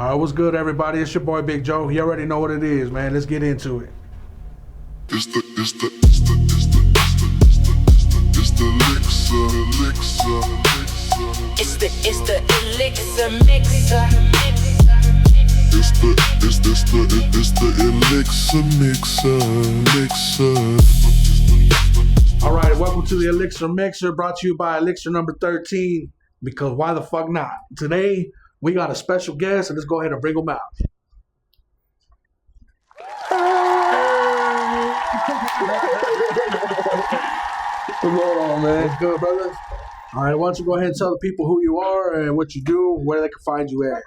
All right, what's good, everybody? It's your boy Big Joe. You already know what it is, man. Let's get into it. It's the Elixir Mixer. It's the Elixir Mixer. All right, welcome to the Elixir Mixer, brought to you by Elixir number 13, because why the fuck not? Today, we got a special guest, and let's go ahead and bring him out. What's going on, man? What's good, brother? All right, why don't you go ahead and tell the people who you are and what you do, where they can find you at.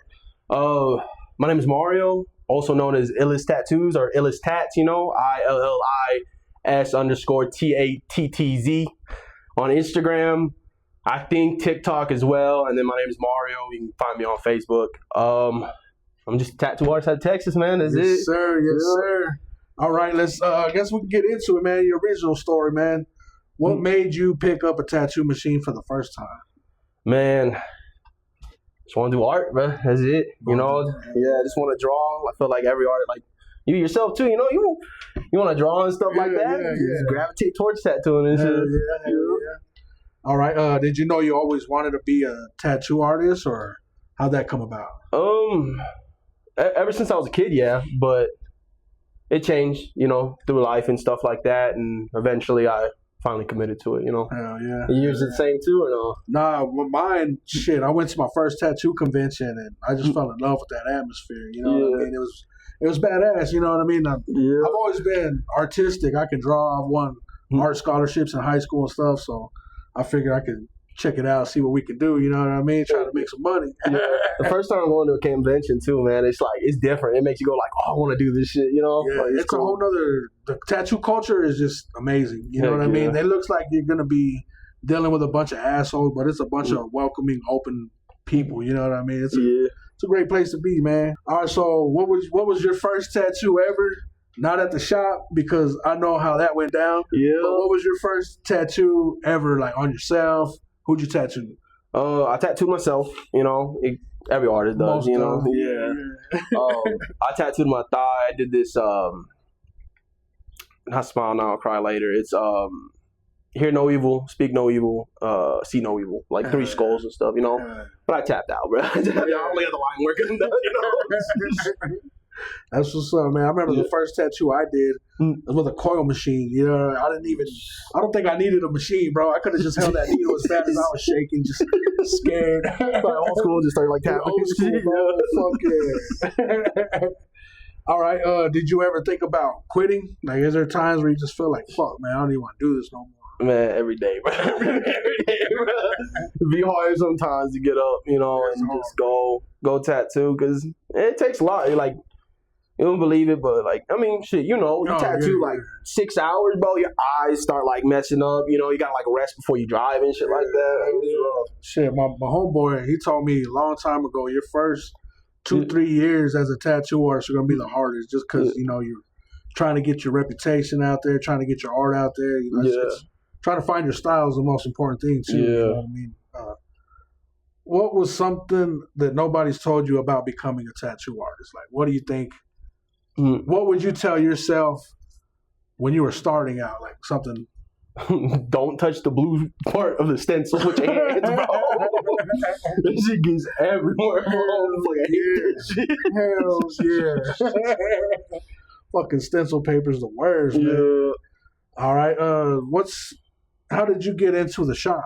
My name is Mario, also known as Illis Tattoos or Illis Tats, ILLIS_TATTZ on Instagram. I think TikTok as well, and then my name is Mario. You can find me on Facebook. I'm just a tattoo artist out of Texas, man. That's yes, it. Sir. Yes, sir. All right, let's. I guess we can get into it, man. Your original story, man. What made you pick up a tattoo machine for the first time? Man, just want to do art, bro. That's it. I just want to draw. I feel like every artist, like you yourself too. You want to draw and stuff like that. Just gravitate towards tattooing and shit. Yeah. All right. Did you know you always wanted to be a tattoo artist, or how'd that come about? Ever since I was a kid, yeah, but it changed, through life and stuff like that, and eventually I finally committed to it. Hell yeah. Yours the same too, or no? Nah, well, mine, shit. I went to my first tattoo convention, and I just fell in love with that atmosphere. You know what I mean? It was badass. You know what I mean? I've always been artistic. I can draw. I've won art scholarships in high school and stuff, so I figured I could check it out, see what we could do, you know what I mean? Trying to make some money. The first time I'm going to a convention too, man, it's different. It makes you go like, oh, I want to do this shit, Yeah, Like, it's cool. A whole nother, the tattoo culture is just amazing. You know what I mean? It looks like you're going to be dealing with a bunch of assholes, but it's a bunch of welcoming, open people, you know what I mean? It's a great place to be, man. All right, so what was your first tattoo ever? Not at the shop, because I know how that went down. Yeah. But what was your first tattoo ever, like on yourself? Who'd you tattoo? I tattooed myself, every artist does, Yeah. I tattooed my thigh. I did this, not smile now, cry later. It's hear no evil, speak no evil, see no evil. Like 3 skulls and stuff, But I tapped out, bro. I only had the line working, That's what's up, man. I remember the first tattoo I did was with a coil machine. I don't think I needed a machine, bro. I could have just held that needle as fast as I was shaking, just scared. Like old school, just started like tapping. Old school, bro. Fuck yeah. All right. Did you ever think about quitting? Like, is there times where you just feel like, fuck, man, I don't even want to do this no more? Man, every day, bro. Every day, bro. It'd be hard sometimes to get up, and just go tattoo, because it takes a lot. You don't believe it, but you tattoo 6 hours, bro. Your eyes start messing up. You gotta rest before you drive and shit like that. Shit, my homeboy, he told me a long time ago, your first 2-3 years as a tattoo artist are gonna be the hardest, just because you're trying to get your reputation out there, trying to get your art out there. It's trying to find your style is the most important thing too. Yeah. You know what I mean? What was something that nobody's told you about becoming a tattoo artist? Like, what do you think? What would you tell yourself when you were starting out? Like something. Don't touch the blue part of the stencil with your hands, bro. This shit gets everywhere, bro. Hells yeah. Fucking stencil paper's the worst, man. All right. How did you get into the shop,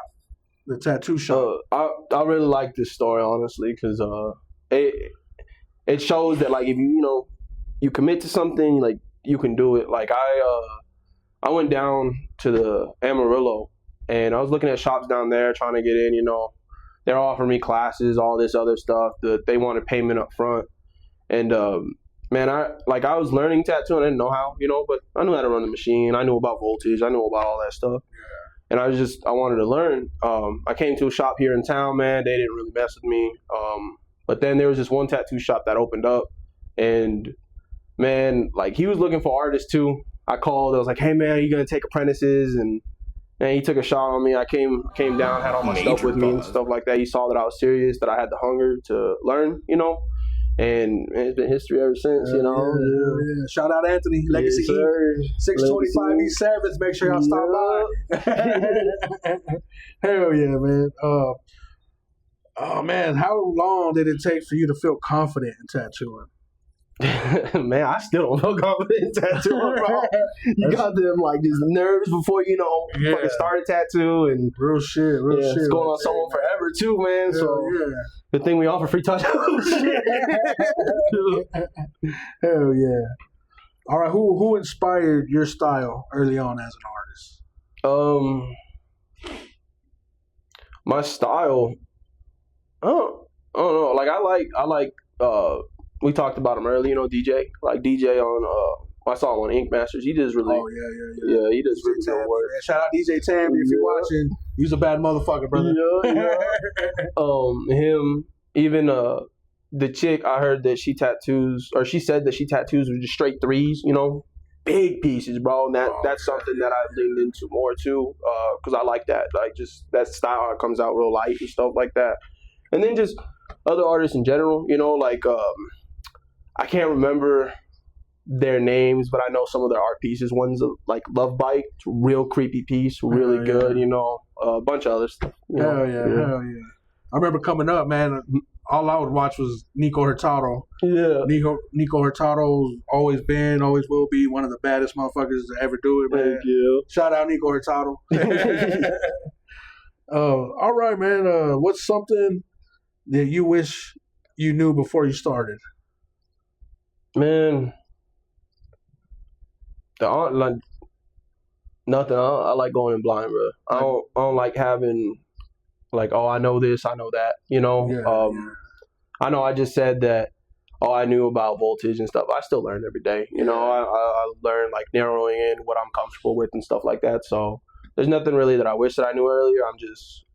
the tattoo shop? I really like this story, honestly, because it shows that if you commit to something, you can do it. I went down to the Amarillo, and I was looking at shops down there trying to get in. They're offering me classes, all this other stuff. That they wanted payment up front, and man, I was learning tattooing. I didn't know how, but I knew how to run the machine. I knew about voltage. I knew about all that stuff. And I wanted to learn. I came to a shop here in town, man. They didn't really mess with me. But then there was this one tattoo shop that opened up, and man, he was looking for artists too. I called. I was like, "Hey, man, are you gonna take apprentices?" And he took a shot on me. I came down, had all my stuff with me and stuff like that. He saw that I was serious, that I had the hunger to learn, And it's been history ever since, you know. Yeah. Shout out Anthony, Legacy Heat, 625 East 7th. Make sure y'all stop by. Hell yeah, man. Oh man, how long did it take for you to feel confident in tattooing? Man, I still don't feel confident in tattooing, bro. You got them like these nerves before fucking start a tattoo and real shit. It's going on someone forever too, man. So good thing we offer free tattoos. Hell yeah! All right, who inspired your style early on as an artist? My style. I don't know. Like I like. We talked about him earlier. You know, DJ. Like DJ on. I saw him on Ink Masters. He does really. Oh yeah. Yeah, he does really good work. Shout out DJ Tammy if you're watching. You's a bad motherfucker, brother. Yeah. Him. Even the chick. I heard that she tattoos, or she said that she tattoos with just straight threes. You know, big pieces, bro. And that's something that I leaned into more too, because I like that. Like just that style, how it comes out real light and stuff like that. And then just other artists in general, you know, like I can't remember their names, but I know some of their art pieces. One's like Love Bite, real creepy piece, really good, you know, a bunch of other stuff. Hell yeah. I remember coming up, man, all I would watch was Nico Hurtado. Yeah. Nico Hurtado's always been, always will be one of the baddest motherfuckers to ever do it, man. Thank you. Shout out Nico Hurtado. All right, man. What's something that you wish you knew before you started? Man, nothing. I like going in blind, bro. I don't like having like, oh, I know this, I know that. You know, I know I just said that. Oh, I knew about voltage and stuff. I still learn every day. You know, I learn like narrowing in what I'm comfortable with and stuff like that. So there's nothing really that I wish that I knew earlier.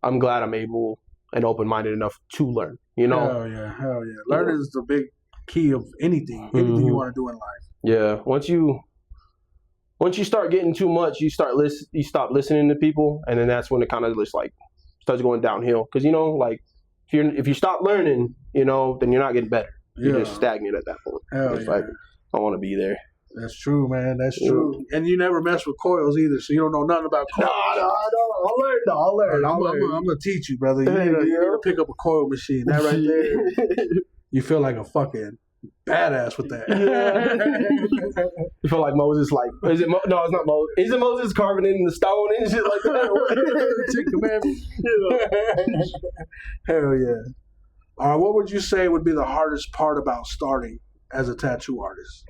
I'm glad I'm able and open-minded enough to learn, you know? Hell yeah. Learning is the big key of anything you want to do in life. Yeah. Once you start getting too much, you stop listening to people, and then that's when it kind of just like starts going downhill. Because, you know, like if you stop learning, you know, then you're not getting better. You're just stagnant at that point. It's like, I want to be there. That's true, man. That's true. And you never mess with coils either, so you don't know nothing about coils. No, I don't. I'll learn. I'm going to teach you, brother. You need to pick up a coil machine. That right there, you feel like a fucking badass with that. Yeah. You feel like Moses, like, no, it's not Moses. Isn't Moses carving in the stone and shit like that? Hell yeah. All right, what would you say would be the hardest part about starting as a tattoo artist?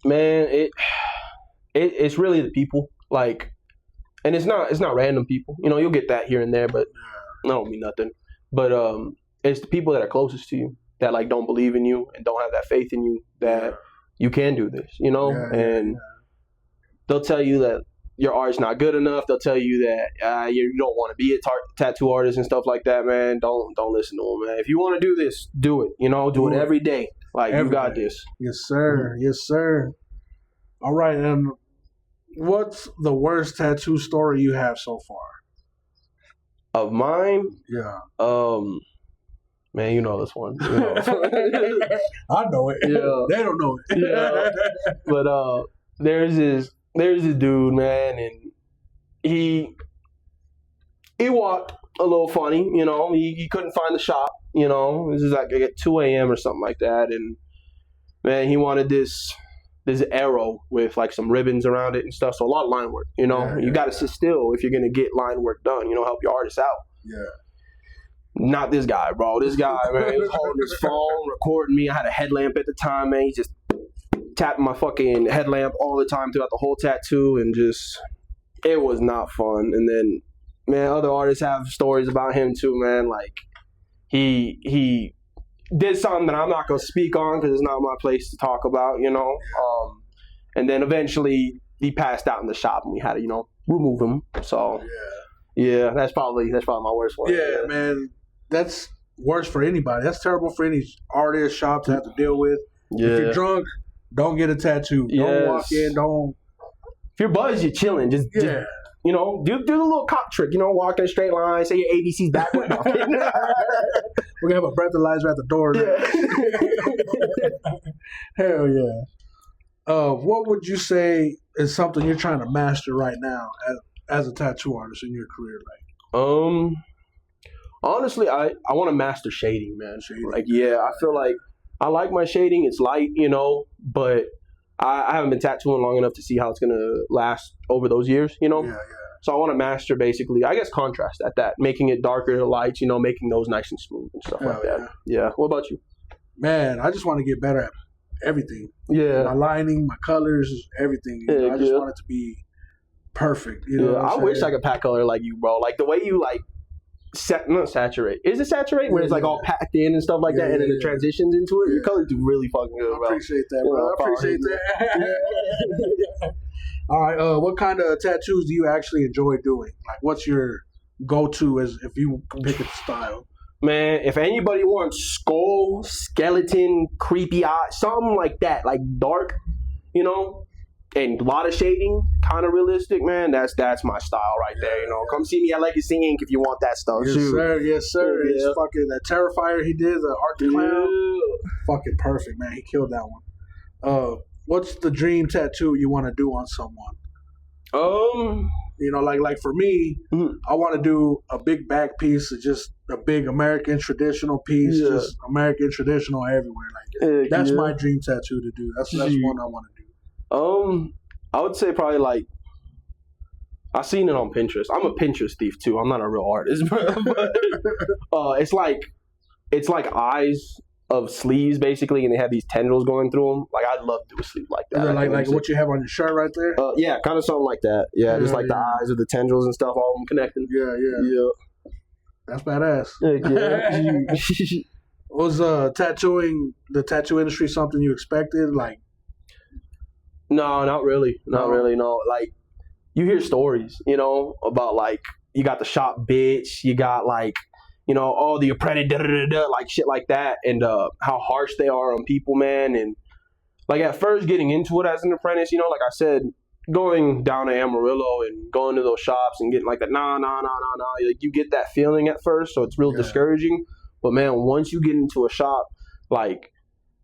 Man, it's really the people, like, and it's not random people. You know, you'll get that here and there, but that don't mean nothing. But it's the people that are closest to you that like don't believe in you and don't have that faith in you that you can do this. You know, they'll tell you that your art's not good enough. They'll tell you that you don't want to be a tattoo artist and stuff like that. Man, don't listen to them, man. If you want to do this, do it. You know, do it every day. Like, you got this. Yes, sir. Yes, sir. All right, and what's the worst tattoo story you have so far? Of mine? Yeah. Man, you know this one. I know it. Yeah. They don't know it. Yeah. But there's this dude, man, and he walked a little funny, you know. He couldn't find the shop, you know. This is like at 2 a.m. or something like that, and man, he wanted this arrow with like some ribbons around it and stuff. So a lot of line work, you know. You got to sit still if you're gonna get line work done. You know, help your artist out. Yeah. Not this guy, bro. This guy, man, he was holding his phone, recording me. I had a headlamp at the time, man. He just tapping my fucking headlamp all the time throughout the whole tattoo, and just, it was not fun. And then, man, other artists have stories about him too, man. Like, he did something that I'm not gonna speak on because it's not my place to talk about, you know. And then eventually he passed out in the shop, and we had to, you know, remove him. So yeah, that's probably my worst one. Yeah, man, that's worse for anybody. That's terrible for any artist, shop to have to deal with. Yeah. If you're drunk, don't get a tattoo. Don't walk in. Don't. If you're buzzed, you're chilling. Just you know, do the little cop trick, you know, walk in a straight line, say your ABCs backward. We're gonna have a breathalyzer at the door. Hell yeah. What would you say is something you're trying to master right now as a tattoo artist in your career? Like, honestly, I want to master shading, man. Like, yeah, I feel like I like my shading. It's light, you know, but I haven't been tattooing long enough to see how it's gonna last over those years, you know. Yeah. So I want to master basically, I guess, contrast at that, making it darker lights, you know, making those nice and smooth and stuff like that. Yeah. What about you? Man, I just want to get better at everything. Yeah. My lining, my colors, everything. You know, I just want it to be perfect. You know, I wish I could pack color like you, bro. Like the way you like not saturate. Is it saturate where it's like all packed in and stuff like that, and then it transitions into it? Your colors do really fucking good, bro. I appreciate that, bro. I appreciate that. All right. What kind of tattoos do you actually enjoy doing? Like, what's your go-to as if you pick a style? Man, if anybody wants skull, skeleton, creepy eye, something like that, like dark, you know, and a lot of shading, kind of realistic, man, that's my style right there, you know. Come see me at Legacy Inc. if you want that stuff. Yes, sir. Yes, sir. Yeah. It's fucking that Terrifier he did, the Art the Clown. Fucking perfect, man. He killed that one. What's the dream tattoo you want to do on someone? You know, like for me, I want to do a big back piece, of just a big American traditional piece, just American traditional everywhere. Like that's my dream tattoo to do. That's one I want to do. I would say probably like I've seen it on Pinterest. I'm a Pinterest thief too. I'm not a real artist, but it's like eyes of sleeves basically, and they have these tendrils going through them. Like I'd love to do a sleeve like that. Like what you have on your shirt right there. Yeah, kind of something like that. Yeah, just like the eyes of the tendrils and stuff, all of them connecting. Yeah. That's badass. Yeah. Was tattooing the tattoo industry something you expected? Like, no, not really. Not really. No, like you hear stories, you know, about like you got the shop bitch, you got like, you know, all the apprentice, like shit like that, and how harsh they are on people, man. And like at first getting into it as an apprentice, you know, like I said, going down to Amarillo and going to those shops and getting like the nah, like you get that feeling at first, so it's real discouraging. But man, once you get into a shop, like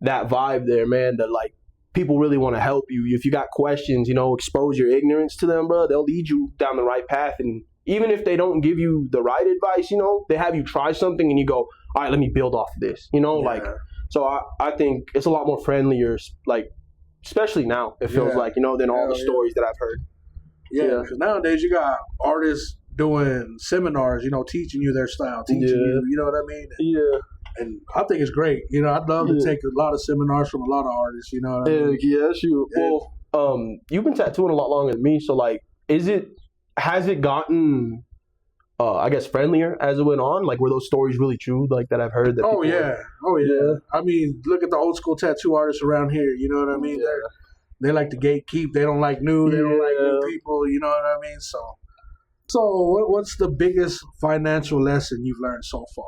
that vibe there, man, that like people really want to help you. If you got questions, you know, expose your ignorance to them, bro. They'll lead you down the right path. And even if they don't give you the right advice, you know, they have you try something and you go, all right, let me build off of this, you know, like, so I think it's a lot more friendlier, like, especially now, it feels like, you know, than all the stories that I've heard. Yeah, because nowadays you got artists doing seminars, you know, teaching you their style, teaching you know what I mean? And I think it's great. You know, I'd love to take a lot of seminars from a lot of artists, you know what I mean? Yeah, sure. Well, you've been tattooing a lot longer than me, so like, has it gotten, I guess, friendlier as it went on? Like, were those stories really true, like, that I've heard? That Oh, yeah. I mean, look at the old school tattoo artists around here, you know what I mean? They like to gatekeep. They don't like new. They don't like new people, you know what I mean? So what's the biggest financial lesson you've learned so far?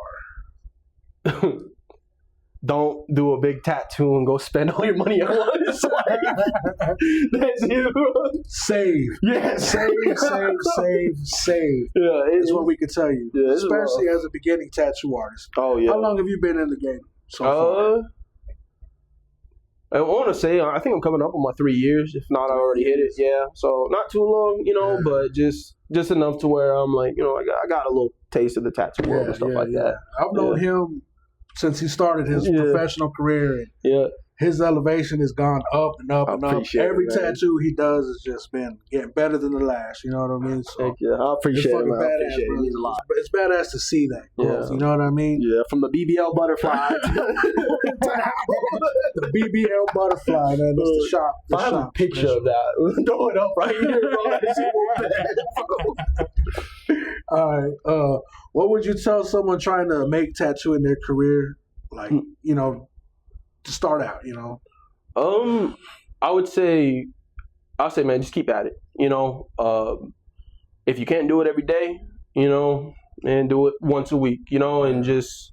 Don't do a big tattoo and go spend all your money at once. That's it. Save. Yeah, save. Yeah, it's what we can tell you. Yeah, especially as a beginning tattoo artist. Oh, yeah. How long have you been in the game so far? I want to say, I think I'm coming up on my 3 years. If not, I already hit it. Yeah, so not too long, you know, but just enough to where I'm like, you know, I got a little taste of the tattoo world and stuff like that. I've known him since he started his professional career. And his elevation has gone up and up and up. Every tattoo he does has just been getting better than the last. You know what I mean? So I appreciate it. Man. Badass, it means a lot. But it's badass to see that growth. You know what I mean? Yeah, from the BBL butterfly. The BBL butterfly, man. That's the shop. I have a picture of that. Throw it up right here. All right. What would you tell someone trying to make tattoo in their career? Like, you know, to start out, you know? I would say, man, just keep at it. You know, if you can't do it every day, you know, and do it once a week, you know, and just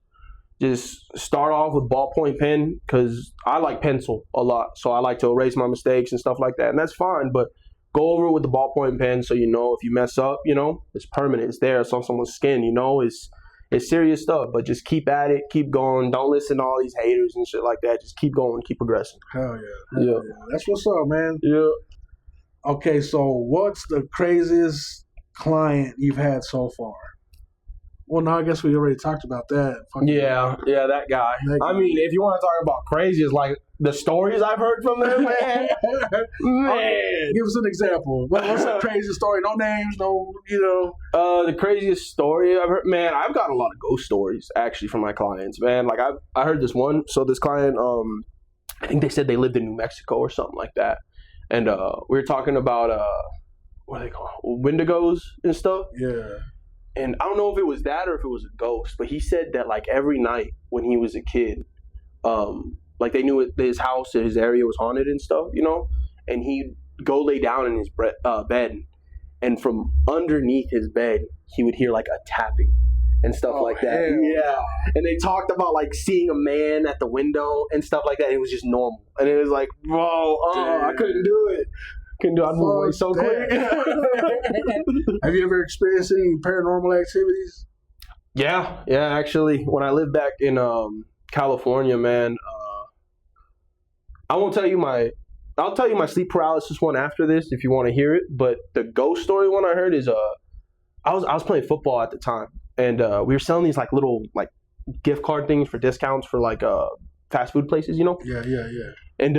start off with ballpoint pen, because I like pencil a lot, so I like to erase my mistakes and stuff like that, and that's fine. But go over it with the ballpoint pen so you know if you mess up, it's permanent. It's there. It's on someone's skin, It's serious stuff, but just keep at it, keep going. Don't listen to all these haters and shit like that. Just keep going, keep progressing. Hell yeah. That's what's up, man. Yeah. Okay, so what's the craziest client you've had so far? Well, no, I guess we already talked about that. Yeah, that guy. I mean, if you want to talk about crazy, it's like the stories I've heard from them, man. Give us an example. What's the craziest story? No names, The craziest story I've heard, man, I've got a lot of ghost stories, actually, from my clients, man. Like, I heard this one. So this client, I think they said they lived in New Mexico or something like that. And we were talking about, what are they called? Wendigos and stuff. Yeah. And I don't know if it was that or if it was a ghost, but he said that like every night when he was a kid, like they knew his house, his area was haunted and stuff, and he'd go lay down in his bed, and from underneath his bed, he would hear like a tapping and stuff like that. Yeah. And they talked about like seeing a man at the window and stuff like that. It was just normal. And it was like, bro, I couldn't do it. I'd move away so quick. Have you ever experienced any paranormal activities? Yeah, actually. When I lived back in California, man, I'll tell you my sleep paralysis one after this if you want to hear it. But the ghost story one I heard is I was playing football at the time, and we were selling these like little like gift card things for discounts for like fast food places, Yeah. And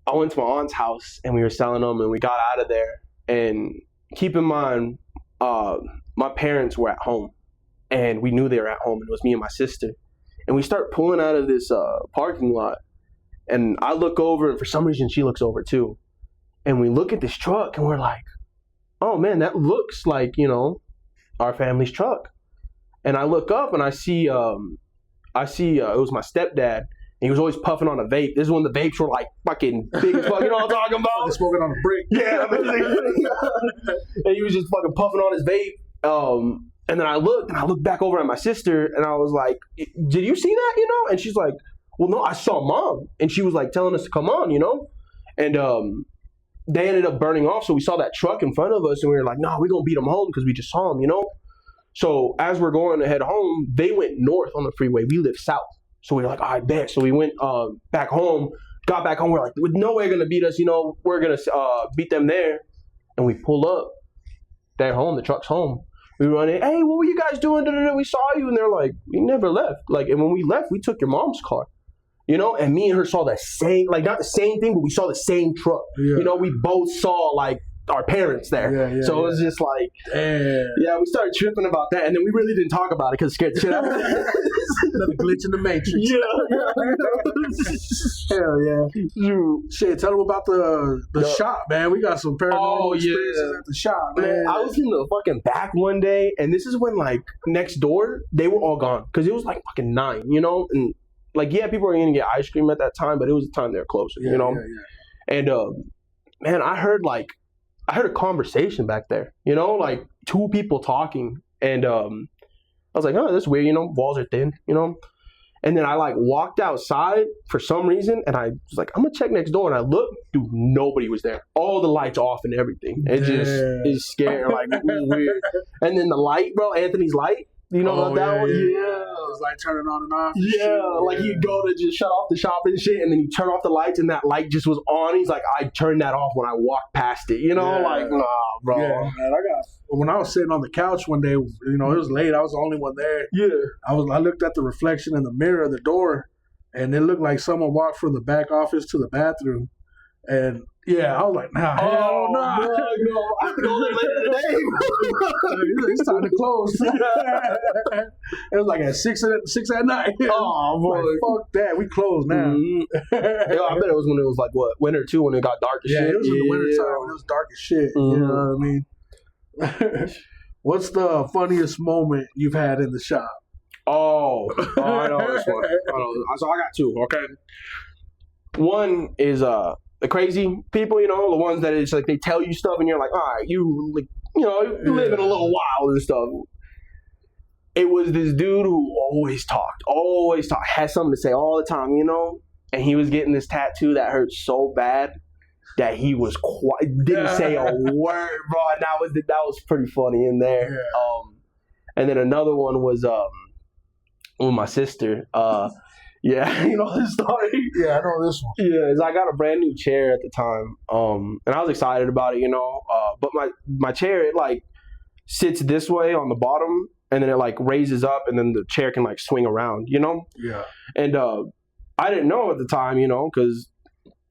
I went to my aunt's house and we were selling them, and we got out of there. And keep in mind, my parents were at home, and we knew they were at home. And it was me and my sister, and we start pulling out of this parking lot. And I look over, and for some reason she looks over too. And we look at this truck, and we're like, "Oh man, that looks like our family's truck." And I look up, and I see it was my stepdad. And he was always puffing on a vape. This is when the vapes were like fucking big as fuck. You know what I'm talking about? They're smoking on a brick. Yeah. And he was just fucking puffing on his vape. And then I looked back over at my sister, and I was like, "Did you see that?" And she's like, "Well, no, I saw Mom." And she was like telling us to come on, And they ended up burning off. So we saw that truck in front of us, and we were like, "No, we're going to beat them home because we just saw them, So as we're going to head home, they went north on the freeway. We live south. So we were like, "All right, bet." So we went back home, got back home. We're like, with no way going to beat us, we're going to beat them there. And we pull up. They're home. The truck's home. We run in. "Hey, what were you guys doing? We saw you." And they're like, "We never left." And when we left, we took your mom's car. And me and her saw the same, like not the same thing, but we saw the same truck. Yeah. We both saw like our parents there. Yeah, so it was just like, yeah, we started tripping about that. And then we really didn't talk about it because it scared the shit out of us. Another glitch in the matrix. Yeah. Hell yeah. Shit, tell them about the shop, man. We got some paranormal experiences at the shop, man. I was in the fucking back one day, and this is when like next door, they were all gone because it was like fucking 9, and like, yeah, people were going to get ice cream at that time, but it was the time they were closing, Yeah. And, man, I heard a conversation back there, like 2 people talking. And I was like, "Oh, that's weird, walls are thin, And then I like walked outside for some reason, and I was like, "I'm going to check next door." And I looked, dude, nobody was there. All the lights off and everything. It just is scary, like it was weird. And then the light, bro, Anthony's light. You know about that one? Yeah. It's like turning on and off. Yeah, like he'd go to just shut off the shop and shit, and then he'd turn off the lights, and that light just was on. He's like, "I turned that off when I walked past it." Like, nah, bro. Yeah, man, when I was sitting on the couch one day, it was late. I was the only one there. Yeah. I looked at the reflection in the mirror of the door, and it looked like someone walked from the back office to the bathroom. And yeah, I was like, "Nah, hell no, nah. No, I have to go later today." It's time to close. It was like at 6 at night. Oh boy, like, fuck that, we closed now. Mm-hmm. Yo, I bet it was when it was like what, winter too, when it got dark as shit. Yeah, it was in the winter time when it was dark as shit. Mm-hmm. You know what I mean? What's the funniest moment you've had in the shop? Oh, I know this one. So I got 2. Okay, one is the crazy people, the ones that it's like they tell you stuff and you're like, all right, you like, you live in a little wild and stuff. It was this dude who always talked, had something to say all the time, and he was getting this tattoo that hurt so bad. that he was didn't say a word, bro. And that was pretty funny in there. Yeah. And then another one was with my sister. Yeah, you know this story. Yeah, I know this one. Yeah, I got a brand new chair at the time, and I was excited about it, you know. But my chair, it like sits this way on the bottom, and then it like raises up, and then the chair can like swing around, you know. Yeah. And I didn't know at the time, you know, because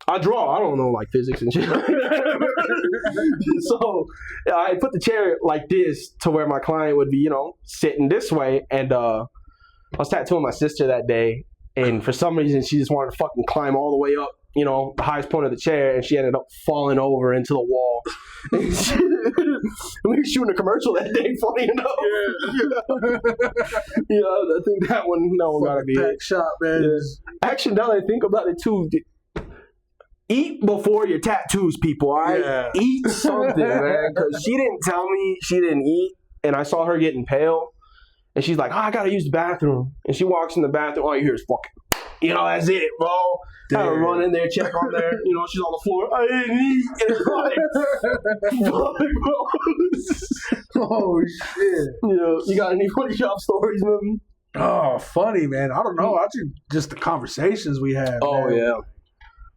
I draw. I don't know like physics and shit. So I put the chair like this to where my client would be, you know, sitting this way, and I was tattooing my sister that day. And for some reason, she just wanted to fucking climb all the way up, you know, the highest point of the chair, and she ended up falling over into the wall. We were shooting a commercial that day, funny enough. Yeah, I think that one gotta be it. Shot, man. Yeah. Actually, now that I think about it too, eat before your tattoos, people. All right, eat something, man. Because she didn't tell me she didn't eat, and I saw her getting pale. And she's like, I gotta use the bathroom. And she walks in the bathroom, all you hear is fucking, you know, that's it, bro. I gotta run in there, check on there. You know, she's on the floor. I didn't eat. And it's like, oh, shit. Yeah, you got any funny shop stories, man? Oh, funny, man. I don't know. I just the conversations we had. Oh, man. yeah.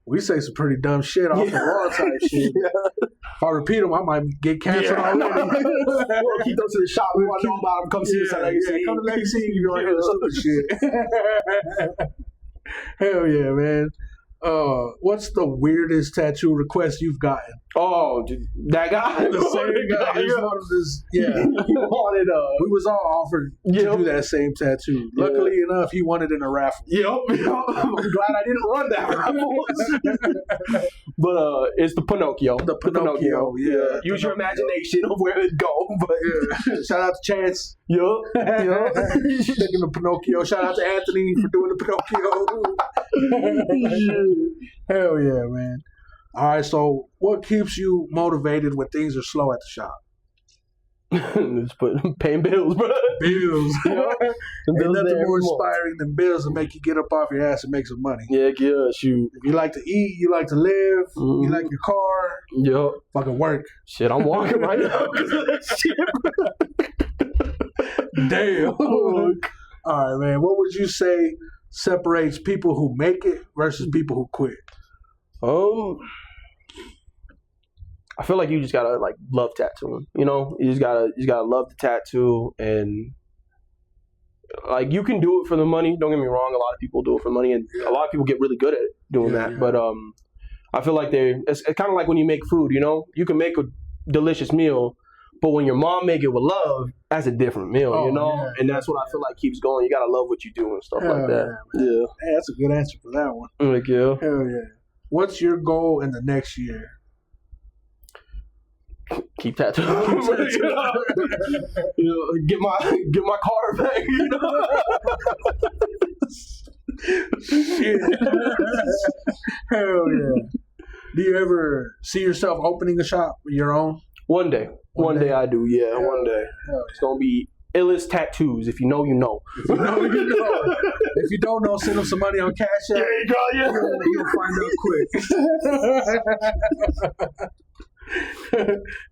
We say some pretty dumb shit off the wall type shit. Yeah. If I repeat them, I might get canceled already. We'll keep those to the shop. We want to know about them. Come see us at Legacy. Come to Legacy. You're going to hear stupid shit. Hell yeah, man. What's the weirdest tattoo request you've gotten? Oh, dude, that guy. The same guy. He wanted. We was all offered to do that same tattoo. Luckily enough, he won it in a raffle. Yep. I'm glad I didn't run that raffle. But it's the Pinocchio. The Pinocchio. Yeah. Use your imagination of where it go. But shout out to Chance. Yup. Taking the Pinocchio. Shout out to Anthony for doing the Pinocchio. Hell yeah, man. All right, so what keeps you motivated when things are slow at the shop? Just paying bills, bro. Bills. Ain't nothing more month. inspiring than bills to make you get up off your ass and make some money. Yeah, shoot. If you like to eat, you like to live, you like your car, yup. fucking work. Shit, I'm walking right now. Damn. All right, man. What would you say separates people who make it versus people who quit? I feel like you just gotta like love tattooing. You know, you just gotta love the tattoo, and like you can do it for the money. Don't get me wrong. A lot of people do it for money, and a lot of people get really good at doing that. Yeah. But I feel like it's kind of like when you make food. You know, you can make a delicious meal, but when your mom make it with love, that's a different meal. You know, and that's what I feel like keeps going. You gotta love what you do and stuff like that. Yeah, hey, that's a good answer for that one. Thank you. Hell yeah. What's your goal in the next year? Keep tattooing. Get my car back. You know? Shit. Hell yeah. Do you ever see yourself opening a shop of your own? One day. One day I do. Yeah, one day. It's gonna be illest tattoos. If you know, you know. If you know, you know. If you don't know, send them some money on Cash App. There you go. Yeah. You'll find out quick.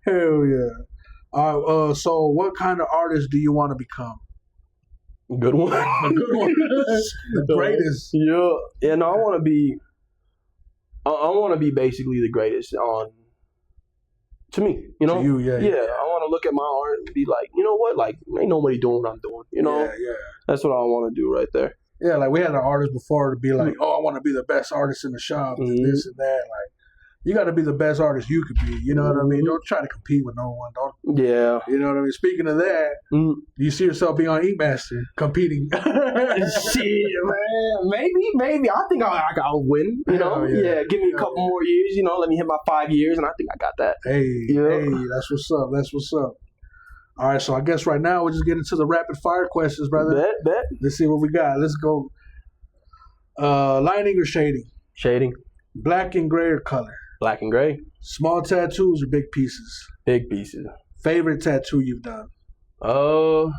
Hell yeah. So what kind of artist do you want to become? Good one. A good one. The greatest. Yeah. Yeah, no, I want to be basically the greatest to me, you know? To you, yeah. I want to look at my art and be like, you know what? Like, ain't nobody doing what I'm doing, you know? Yeah. That's what I want to do right there. Yeah, like we had an artist before to be like, I want to be the best artist in the shop, and this and that. Like, you got to be the best artist you could be. You know what I mean? Don't try to compete with no one. Yeah. You know what I mean? Speaking of that, you see yourself being on E-Master competing. Shit, man. Maybe. I think I'll win. You know? Yeah. Give me a couple more years. You know, let me hit my 5 years, and I think I got that. Hey, that's what's up. All right, so I guess right now we'll just get into the rapid fire questions, brother. Bet. Let's see what we got. Let's go. Lining or shading? Shading. Black and gray or color? Black and gray. Small tattoos or big pieces? Big pieces. Favorite tattoo you've done? For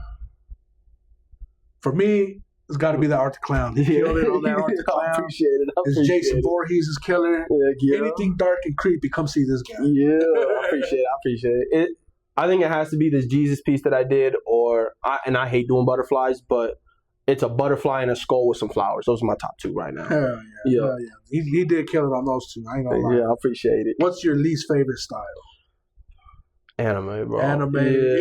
me, It's got to be the Art the Clown. He killed it on that Art the Clown. I appreciate it. It's Jason Voorhees' killer. Yeah. Anything dark and creepy, come see this guy. Yeah, I appreciate it. I think it has to be this Jesus piece that I did, and I hate doing butterflies, but it's a butterfly and a skull with some flowers. Those are my top 2 right now. Hell yeah. Hell yeah. He did kill it on those 2. I ain't gonna lie. Yeah, I appreciate it. What's your least favorite style? Anime, bro. Anime. Yeah.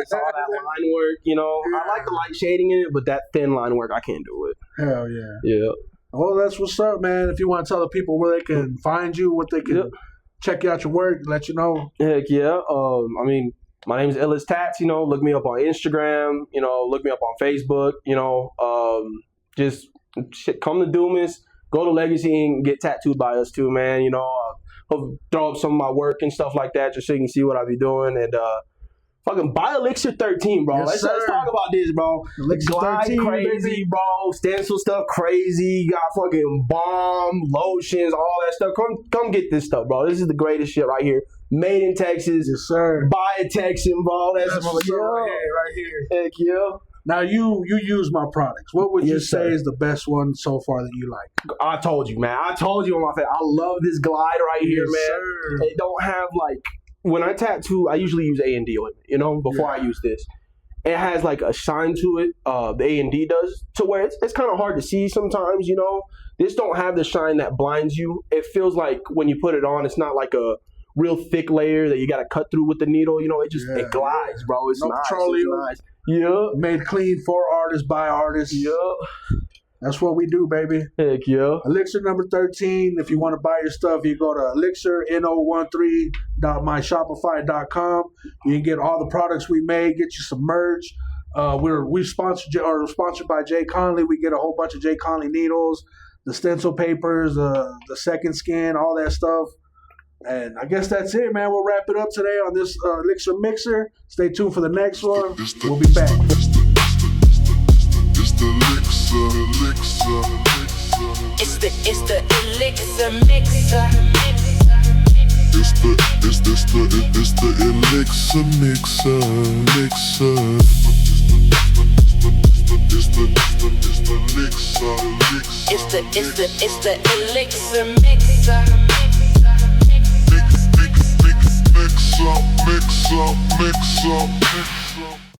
It's all that line work, you know. I like the light shading in it, but that thin line work, I can't do it. Hell yeah. Yeah. Well, that's what's up, man. If you want to tell the people where they can find you, what they can check out your work, let you know. Heck yeah. I mean, my name is Ellis Tats, you know. Look me up on Instagram, you know. Look me up on Facebook, you know. Just come to Dumas, go to Legacy and get tattooed by us too, man. You know, throw up some of my work and stuff like that just so you can see what I be doing. And fucking buy Elixir 13, bro. Yes, let's talk about this, bro. Elixir Glide 13, crazy, baby. bro. Stencil stuff crazy. You got fucking balm, lotions, all that stuff. Come get this stuff, bro. This is the greatest shit right here. Made in Texas. Yes, sir. Buy a Texan, bro. That's what's up right here. Heck yeah. Now, you use my products. What would you say sir. is the best one so far that you like? I told you, man. I told you on my face. I love this glide right here, man. Sir. It don't have like, when I tattoo, I usually use A&D on it, you know, before I use this. It has like a shine to it, the A&D does, to where it's kind of hard to see sometimes, you know. This don't have the shine that blinds you. It feels like when you put it on, it's not like a real thick layer that you got to cut through with the needle, you know. It just, it glides, bro. It's no nice. petroleum. It's nice. Yeah. Made clean for artists, by artists. Yeah. That's what we do, baby. Heck yeah. Elixir number 13. If you want to buy your stuff, you go to elixir13.myshopify.com. You can get all the products we made, get you some merch. We're sponsored by Jay Conley. We get a whole bunch of Jay Conley needles, the stencil papers, the second skin, all that stuff. And I guess that's it, man. We'll wrap it up today on this Elixir Mixer. Stay tuned for the next one. We'll be back. It's the Elixir Mixer. It's the Elixir Mixer. It's the Elixir Mixer. Mix up.